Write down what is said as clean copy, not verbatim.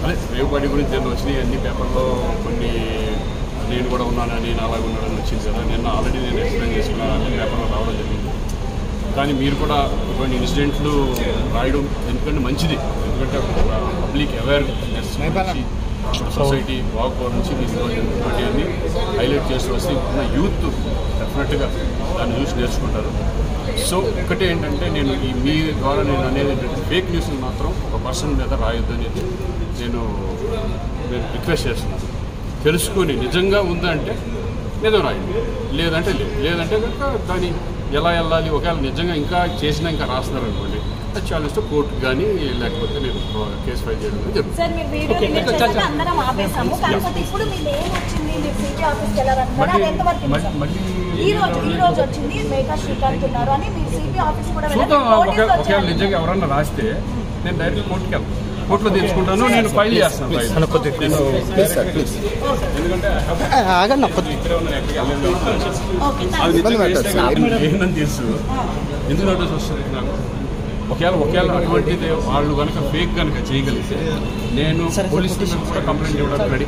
అదే రేవు పార్టీ గురించి నేను వచ్చినాయి అన్ని పేపర్లో కొన్ని నేను కూడా ఉన్నానని నేను అలాగే ఉన్నానని వచ్చింది కదా. నేను ఆల్రెడీ నేను ఎక్స్ప్లెయిన్ చేసుకున్నాను, అన్ని పేపర్లో రావడం జరిగింది. కానీ మీరు కూడా ఇటువంటి ఇన్సిడెంట్లు రాయడం ఎందుకంటే మంచిది, ఎందుకంటే పబ్లిక్ అవేర్నెస్ నుంచి సొసైటీ బాగుపోవడం నుంచి మీరు ఇటువంటివన్నీ హైలైట్ చేస్తూ వస్తే ఇప్పుడున్న యూత్ డెఫినెట్గా దాన్ని చూసి నేర్చుకుంటారు. సో ఒకటే ఏంటంటే నేను మీ ద్వారా నేను అనేది ఏంటంటే ఫేక్ న్యూస్ని మాత్రం ఒక పర్సన్ మీద రాయొద్దు అనేది నేను రిక్వెస్ట్ చేస్తున్నాను. తెలుసుకొని నిజంగా ఉందంటే నిజం రాయండి, లేదంటే లేదంటే కనుక దాన్ని ఎలా వెళ్ళాలి, ఒకవేళ నిజంగా ఇంకా చేసినా ఇంకా రాస్తున్నారు అనుకోండి, అది ఛాలెంజ్తో కోర్టుకు కానీ లేకపోతే నేను కేసు ఫైల్ చేయడం జరుగుతుంది. చూద్దాం, ఒకవేళ నిజంగా ఎవరన్నా రాస్తే నేను డైరెక్ట్ కోర్టుకి వెళ్తాను, కోర్టులో తీసుకుంటాను, నేను ఫైల్ చేస్తాను. ఎందుకంటే ఏంటని తెలుసు ఎందుకు నోటీస్ వస్తుంది నాకు. ఒకవేళ అటువంటిది వాళ్ళు కనుక ఫేక్ కనుక చేయగలిగితే నేను పోలీస్ స్టేషన్ కూడా కంప్లైంట్ ఇవ్వడానికి రెడీ.